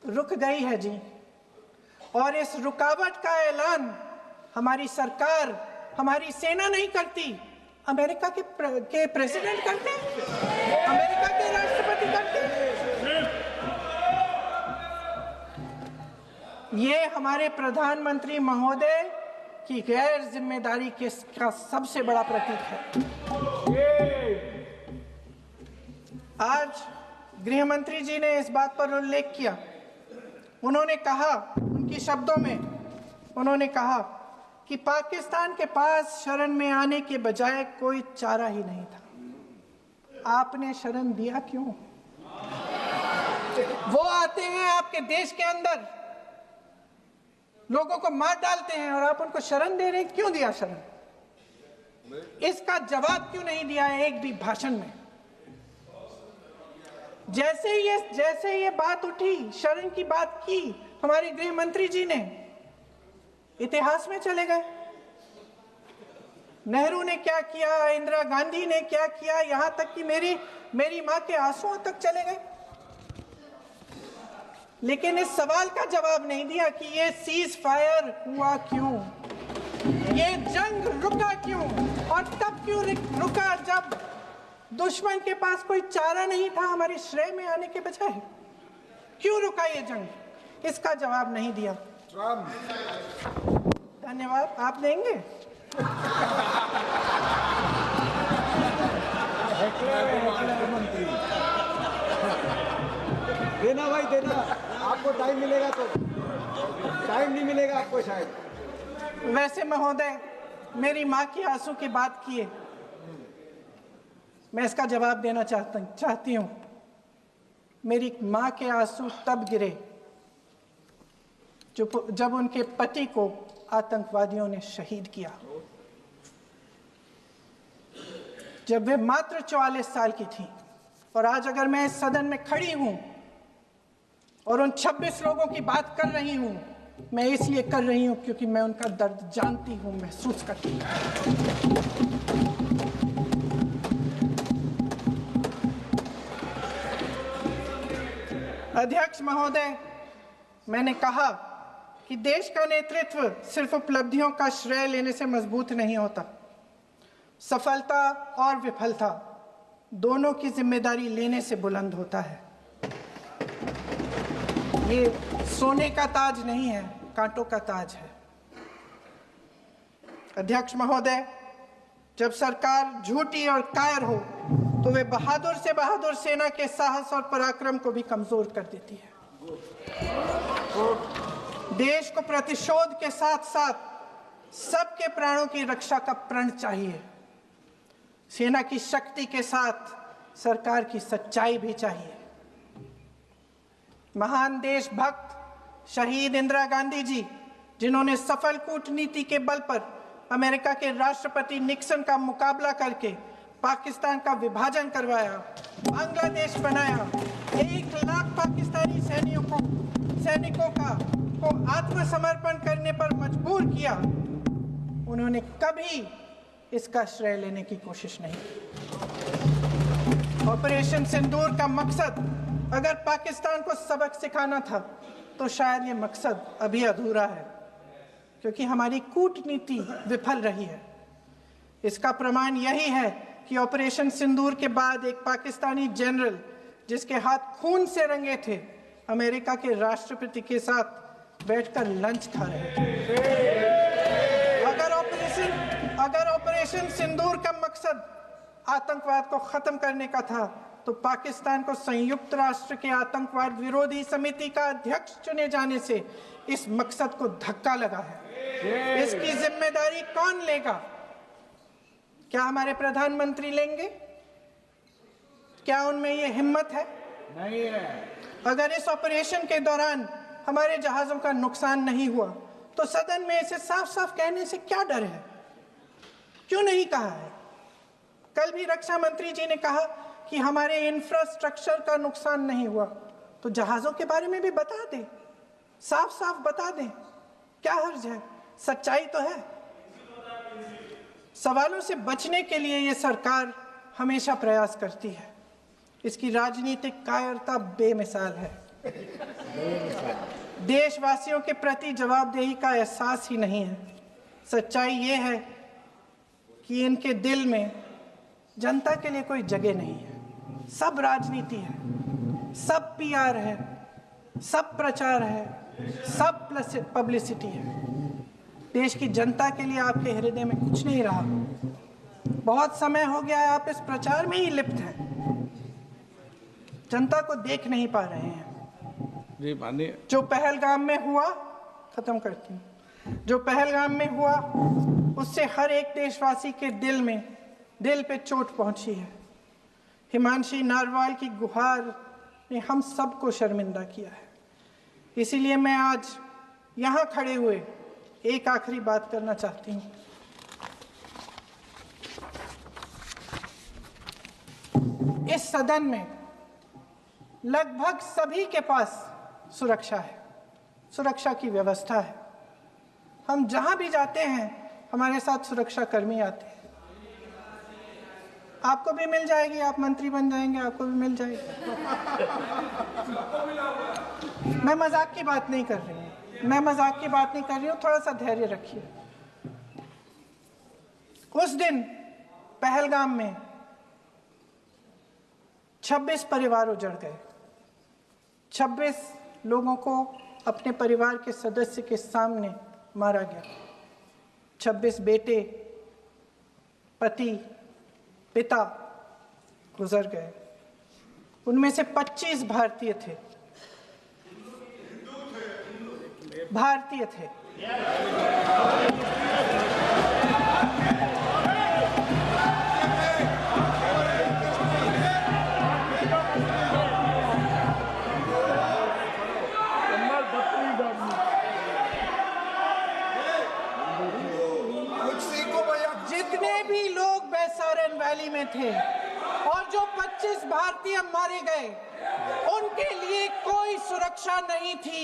रुक गई है जी, और इस रुकावट का ऐलान हमारी सरकार, हमारी सेना नहीं करती, अमेरिका के प्रेसिडेंट करते हैं, अमेरिका के राष्ट्रपति करते हैं। ये हमारे प्रधानमंत्री महोदय की गैर जिम्मेदारी का सबसे बड़ा प्रतीक है। आज गृह मंत्री जी ने इस बात पर उल्लेख किया। उन्होंने कहा, उनके शब्दों में उन्होंने कहा कि पाकिस्तान के पास शरण में आने के बजाय कोई चारा ही नहीं था। आपने शरण दिया क्यों? वो आते हैं आपके देश के अंदर, लोगों को मार डालते हैं, और आप उनको शरण दे रहे हैं। क्यों दिया शरण? इसका जवाब क्यों नहीं दिया एक भी भाषण में? जैसे ये बात उठी, शरण की बात की, हमारे गृह मंत्री जी ने इतिहास में चले गए। नेहरू ने क्या किया, इंदिरा गांधी ने क्या किया, यहां तक कि मेरी मां के आंसुओं तक चले गए। लेकिन इस सवाल का जवाब नहीं दिया कि ये सीज फायर हुआ क्यों, ये जंग रुका क्यों, और तब क्यों रुका जब दुश्मन के पास कोई चारा नहीं था हमारे श्रेय में आने के बजाय। क्यों रुका ये जंग? इसका जवाब नहीं दिया। धन्यवाद। आप देंगे? देना भाई देना, आपको टाइम मिलेगा तो। टाइम नहीं मिलेगा आपको शायद। वैसे महोदय, मेरी माँ की आंसू की बात किए, मैं इसका जवाब देना चाहती हूँ। मेरी माँ के आंसू तब गिरे जब उनके पति को आतंकवादियों ने शहीद किया, जब वे मात्र 44 साल की थी। और आज अगर मैं इस सदन में खड़ी हूं और उन 26 लोगों की बात कर रही हूं, मैं इसलिए कर रही हूं क्योंकि मैं उनका दर्द जानती हूं, महसूस करती हूं। अध्यक्ष महोदय, मैंने कहा कि देश का नेतृत्व सिर्फ उपलब्धियों का श्रेय लेने से मजबूत नहीं होता। सफलता और विफलता दोनों की जिम्मेदारी लेने से बुलंद होता है। ये सोने का ताज नहीं है, कांटों का ताज है। अध्यक्ष महोदय, जब सरकार झूठी और कायर हो तो वे बहादुर से बहादुर सेना के साहस और पराक्रम को भी कमजोर कर देती है। देश को प्रतिशोध के साथ साथ सबके प्राणों की रक्षा का प्रण चाहिए। सेना की शक्ति के साथ सरकार की सच्चाई भी चाहिए। महान देशभक्त शहीद इंदिरा गांधी जी, जिन्होंने सफल कूटनीति के बल पर अमेरिका के राष्ट्रपति निक्सन का मुकाबला करके पाकिस्तान का विभाजन करवाया, बांग्लादेश बनाया, 1 लाख पाकिस्तानी सैनिकों को आत्मसमर्पण करने पर मजबूर किया, उन्होंने कभी इसका श्रेय लेने की कोशिश नहीं की। ऑपरेशन सिंदूर का मकसद अगर पाकिस्तान को सबक सिखाना था तो शायद ये मकसद अभी अधूरा है, क्योंकि हमारी कूटनीति विफल रही है। इसका प्रमाण यही है कि ऑपरेशन सिंदूर के बाद एक पाकिस्तानी जनरल, जिसके हाथ खून से रंगे थे, अमेरिका के राष्ट्रपति के साथ बैठकर लंच खा रहे थे। अगर ऑपरेशन सिंदूर का मकसद आतंकवाद को खत्म करने का था तो पाकिस्तान को संयुक्त राष्ट्र के आतंकवाद विरोधी समिति का अध्यक्ष चुने जाने से इस मकसद को धक्का लगा है। इसकी जिम्मेदारी कौन लेगा? क्या हमारे प्रधानमंत्री लेंगे? क्या उनमें ये हिम्मत है? नहीं है। अगर इस ऑपरेशन के दौरान हमारे जहाजों का नुकसान नहीं हुआ तो सदन में इसे साफ साफ कहने से क्या डर है? क्यों नहीं कहा है? कल भी रक्षा मंत्री जी ने कहा कि हमारे इंफ्रास्ट्रक्चर का नुकसान नहीं हुआ, तो जहाजों के बारे में भी बता दें, साफ साफ बता दें। क्या हर्ज है? सच्चाई तो है। सवालों से बचने के लिए ये सरकार हमेशा प्रयास करती है। इसकी राजनीतिक कायरता बेमिसाल है। देशवासियों के प्रति जवाबदेही का एहसास ही नहीं है। सच्चाई ये है कि इनके दिल में जनता के लिए कोई जगह नहीं है। सब राजनीति है, सब पीआर है, सब प्रचार है, सब पब्लिसिटी है। देश की जनता के लिए आपके हृदय में कुछ नहीं रहा। बहुत समय हो गया है आप इस प्रचार में ही लिप्त हैं, जनता को देख नहीं पा रहे हैं। जी माननीय, जो पहलगाम में हुआ, खत्म करती हूँ, जो पहलगाम में हुआ उससे हर एक देशवासी के दिल पे चोट पहुंची है। हिमांशी नारवाल की गुहार ने हम सबको शर्मिंदा किया है। इसीलिए मैं आज यहाँ खड़े हुए एक आखिरी बात करना चाहती हूँ। इस सदन में लगभग सभी के पास सुरक्षा है, सुरक्षा की व्यवस्था है। हम जहां भी जाते हैं हमारे साथ सुरक्षा कर्मी आते हैं। आपको भी मिल जाएगी, आप मंत्री बन जाएंगे, आपको भी मिल जाएगी। मैं मजाक की बात नहीं कर रही हूँ, मैं मजाक की बात नहीं कर रही हूँ। थोड़ा सा धैर्य रखिए। उस दिन पहलगाम में 26 परिवार उजड़ गए। 26 लोगों को अपने परिवार के सदस्य के सामने मारा गया। 26 बेटे, पति, पिता गुजर गए। उनमें से 25 भारतीय थे। भारतीय थे। जितने भी लोग बैसारन वैली में थे और जो 25 भारतीय मारे गए, उनके लिए कोई सुरक्षा नहीं थी,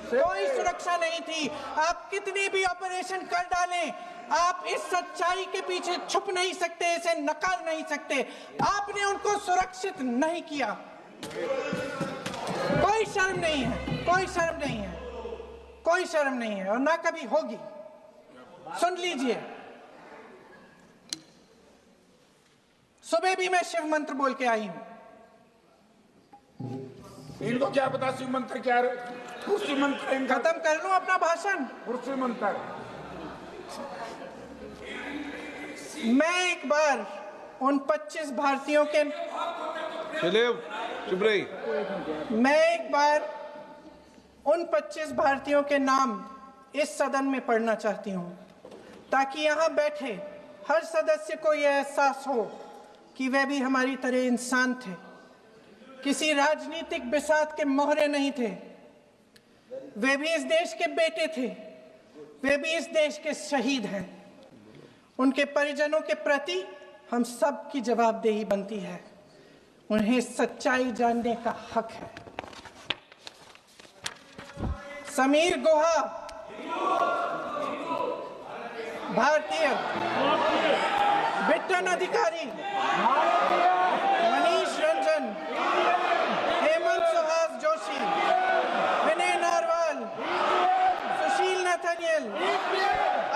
कोई सुरक्षा नहीं थी। आप कितने भी ऑपरेशन कर डालें, आप इस सच्चाई के पीछे छुप नहीं सकते, इसे नकार नहीं सकते। आपने उनको सुरक्षित नहीं किया। कोई शर्म नहीं है, कोई शर्म नहीं है, कोई शर्म नहीं है और ना कभी होगी। सुन लीजिए, सुबह भी मैं शिव मंत्र बोल के आई हूं। इनको क्या पता शिव मंत्र क्या है? शिव मंत्र इनका खत्म कर लूं अपना भाषण। शिव मंत्र। मैं एक बार उन 25 भारतीयों के चुप रही। मैं एक बार उन 25 भारतीयों के नाम इस सदन में पढ़ना चाहती हूं, ताकि यहां बैठे हर सदस्य को यह एहसास हो कि वे भी हमारी तरह इंसान थे, किसी राजनीतिक बिसात के मोहरे नहीं थे। वे भी इस देश के बेटे थे, वे भी इस देश के शहीद हैं। उनके परिजनों के प्रति हम सब की जवाबदेही बनती है। उन्हें सच्चाई जानने का हक है। समीर गुहा भारतीय, बिट्टन अधिकारी, मनीष रंजन, हेमंत सुहास जोशी, विनय नारवाल, सुशील नथनियल,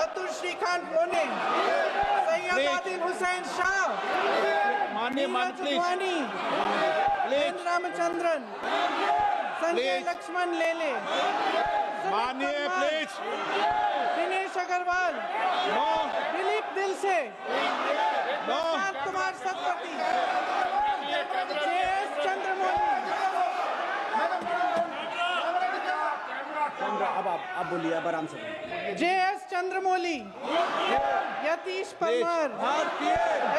अतुल श्रीकांत पुणे, सैयद आदिल हुसैन शाह, माननीय मंत्री रामचंद्रन, संजय लक्ष्मण लेले, माननीय प्लीज दिनेश अग्रवाल, दिलीप दिल से, कुमार सतपति, JS चंद्रमौली। अब आप बोलिए, अब आराम से। JS चंद्रमौली, यतीश परमार,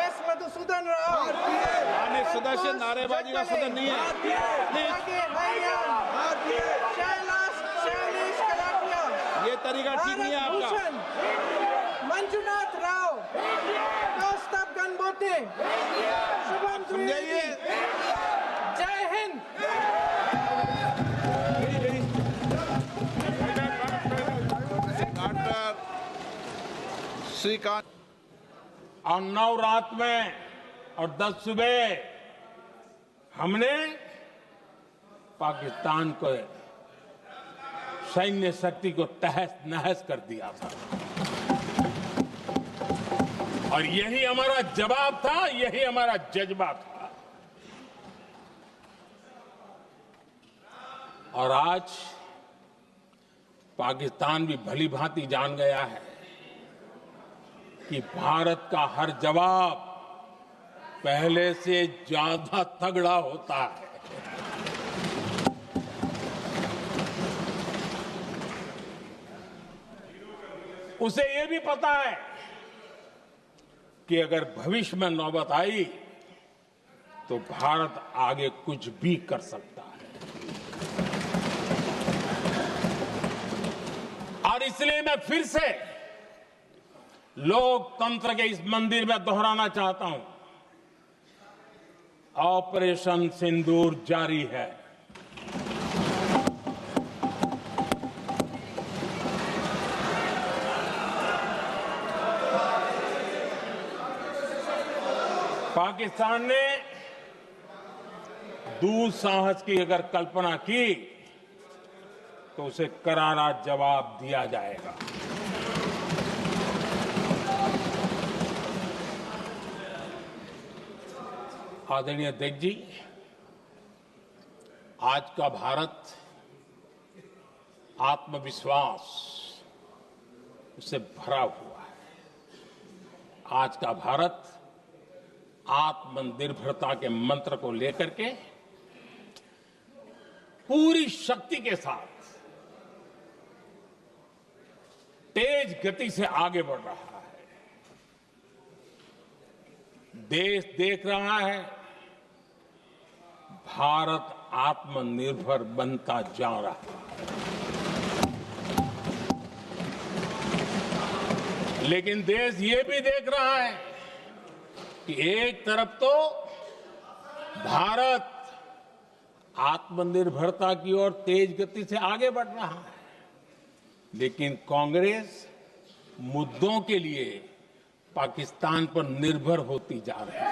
S मधुसूदन राव, माननीय सदस्य, नारेबाजी का सदन नहीं है। शैलेश कलाटिया, ये तरीका ठीक नहीं है आपका। मंजुनाथ राव, कौस्तभ गनबोटे, शुभम द्विवेदी। जय हिंद। डॉक्टर श्रीकांत। और 9 रात में और 10 सुबह हमने पाकिस्तान को सैन्य शक्ति को तहस नहस कर दिया था। और यही हमारा जवाब था, यही हमारा जज्बा था। और आज पाकिस्तान भी भली भांति जान गया है कि भारत का हर जवाब पहले से ज्यादा तगड़ा होता है। उसे यह भी पता है कि अगर भविष्य में नौबत आई तो भारत आगे कुछ भी कर सकता है। और इसलिए मैं फिर से लोकतंत्र के इस मंदिर में दोहराना चाहता हूं, ऑपरेशन सिंदूर जारी है। पाकिस्तान ने दुस्साहस की अगर कल्पना की तो उसे करारा जवाब दिया जाएगा। आदरणीय अध्यक्ष जी, आज का भारत आत्मविश्वास से भरा हुआ है। आज का भारत आत्मनिर्भरता के मंत्र को लेकर के पूरी शक्ति के साथ तेज गति से आगे बढ़ रहा है। देश देख रहा है भारत आत्मनिर्भर बनता जा रहा है। लेकिन देश ये भी देख रहा है कि एक तरफ तो भारत आत्मनिर्भरता की ओर तेज गति से आगे बढ़ रहा है, लेकिन कांग्रेस मुद्दों के लिए पाकिस्तान पर निर्भर होती जा रही है।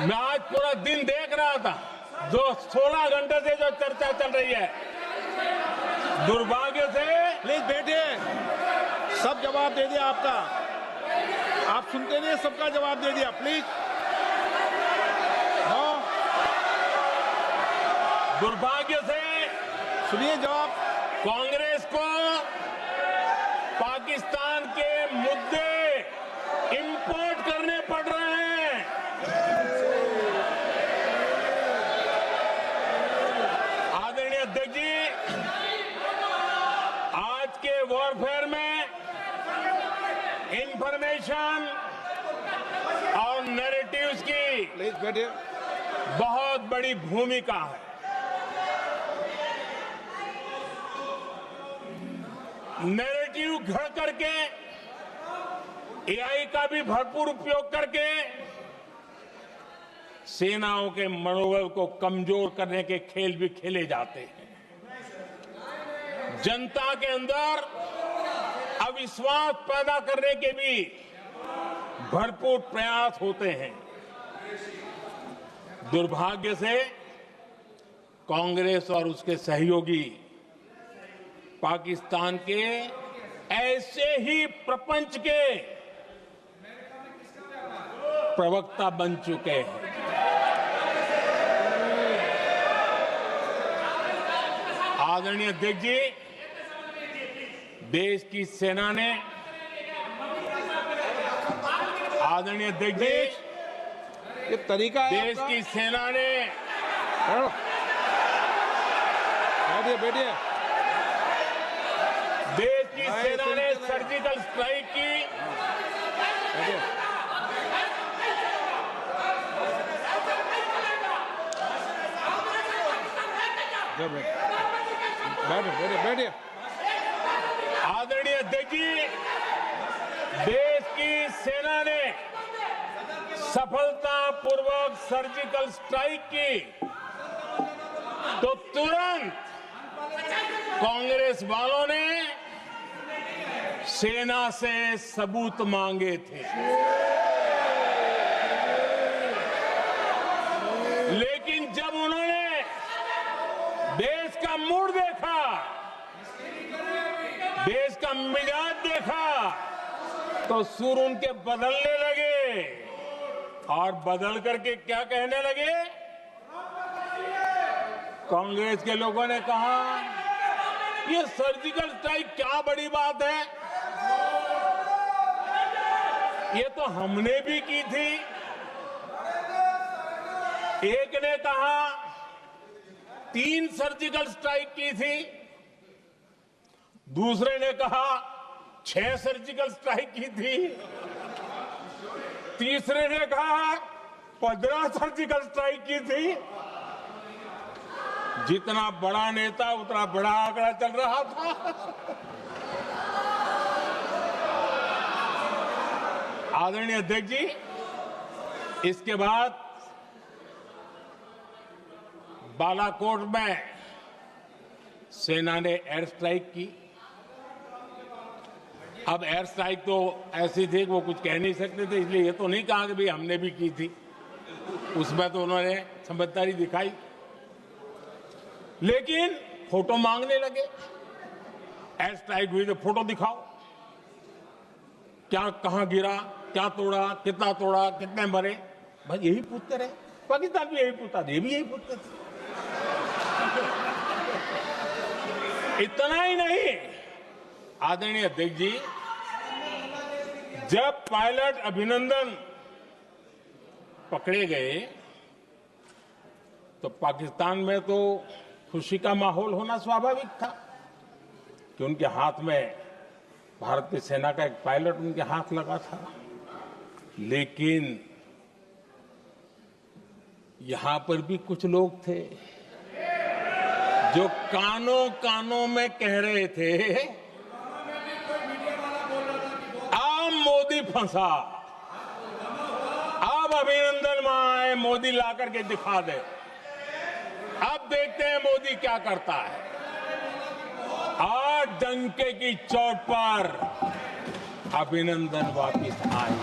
मैं आज पूरा दिन देख रहा था, जो 16 घंटे से जो चर्चा चल रही है, दुर्भाग्य से प्लीज बैठिए, सब जवाब दे दिया आपका। आप सुनते नहीं, सबका जवाब दे दिया। प्लीज नो, दुर्भाग्य से सुनिए जवाब। कांग्रेस को पाकिस्तान के मुद्दे इंपोर्ट करने पड़ रहे हैं। आदरणीय अध्यक्ष जी, आज के वॉरफेयर में इंफॉर्मेशन और नैरेटिव्स की प्लीज बैठिए। बहुत बड़ी भूमिका है। नैरेटिव घड़ करके, एआई का भी भरपूर उपयोग करके सेनाओं के मनोबल को कमजोर करने के खेल भी खेले जाते हैं। जनता के अंदर अविश्वास पैदा करने के भी भरपूर प्रयास होते हैं। दुर्भाग्य से कांग्रेस और उसके सहयोगी पाकिस्तान के ऐसे ही प्रपंच के प्रवक्ता बन चुके हैं। आदरणीय अध्यक्ष जी, देश की सेना ने, आदरणीय अध्यक्ष जी, ये तरीका है देश आपका? की सेना ने, बैठिए बैठिए। देश की सेना ने सर्जिकल स्ट्राइक की। बैठिए। बैठिए बैठिए। आदरणीय अध्यक्ष जी, देश की सेना ने सफलतापूर्वक सर्जिकल स्ट्राइक की तो तुरंत कांग्रेस वालों ने सेना से सबूत मांगे थे, लेकिन जब उन्होंने देश का मूड देखा, देश का मिजाज देखा, तो सुर उनके बदलने लगे और बदल करके क्या कहने लगे? कांग्रेस के लोगों ने कहा, ये सर्जिकल स्ट्राइक क्या बड़ी बात है, ये तो हमने भी की थी। एक ने कहा 3 सर्जिकल स्ट्राइक की थी, दूसरे ने कहा 6 सर्जिकल स्ट्राइक की थी, तीसरे ने कहा 15 सर्जिकल स्ट्राइक की थी। जितना बड़ा नेता उतना बड़ा आंकड़ा चल रहा था। आदरणीय अध्यक्ष जी, इसके बाद बालाकोट में सेना ने एयर स्ट्राइक की। अब एयर स्ट्राइक तो ऐसी थी कि वो कुछ कह नहीं सकते थे, इसलिए ये तो नहीं कहा कि भाई हमने भी की थी। उसमें तो उन्होंने समझदारी दिखाई, लेकिन फोटो मांगने लगे। एयर स्ट्राइक हुई तो फोटो दिखाओ, क्या कहां गिरा, क्या तोड़ा, कितने मरे, बस यही पूछते रहे। पाकिस्तान भी यही पूछता था, ये भी यही पूछते थे। इतना ही नहीं, आदरणीय अध्यक्ष जी, जब पायलट अभिनंदन पकड़े गए तो पाकिस्तान में तो खुशी का माहौल होना स्वाभाविक था कि उनके हाथ में भारतीय सेना का एक पायलट उनके हाथ लगा था। लेकिन यहां पर भी कुछ लोग थे जो कानों कानों में कह रहे थे, अब मोदी फंसा, अब अभिनंदन वहां आए, मोदी ला करके दिखा दे, अब देखते हैं मोदी क्या करता है। आज डंके की चोट पर अभिनंदन वापिस आए।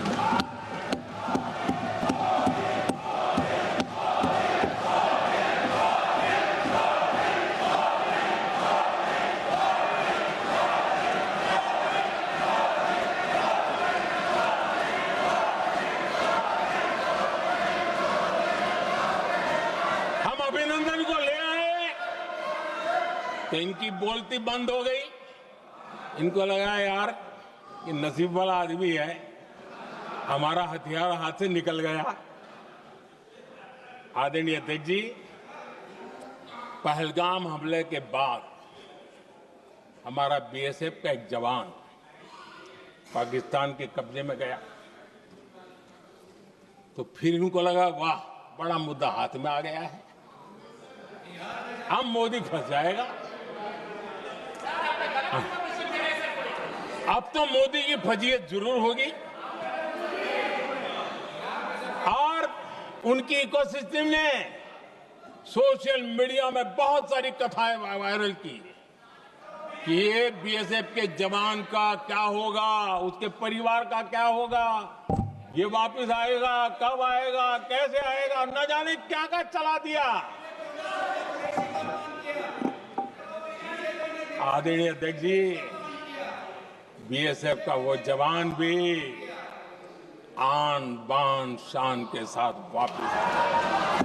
अभिनंदन को ले आए तो इनकी बोलती बंद हो गई। इनको लगा यार ये नसीब वाला आदमी है, हमारा हथियार हाथ से निकल गया। आदरणीय अध्यक्ष जी, पहलगाम हमले के बाद हमारा बीएसएफ का एक जवान पाकिस्तान के कब्जे में गया, तो फिर इनको लगा वाह बड़ा मुद्दा हाथ में आ गया है, अब मोदी फंस जाएगा। अब तो मोदी की फजीयत जरूर होगी। और उनकी इकोसिस्टम ने सोशल मीडिया में बहुत सारी कथाएं वायरल की कि ये बीएसएफ के जवान का क्या होगा, उसके परिवार का क्या होगा, ये वापस आएगा, कब आएगा, कैसे आएगा, न जाने क्या क्या चला दिया। आदरणीय अध्यक्ष जी, बीएसएफ का वो जवान भी आन बान शान के साथ वापस आया।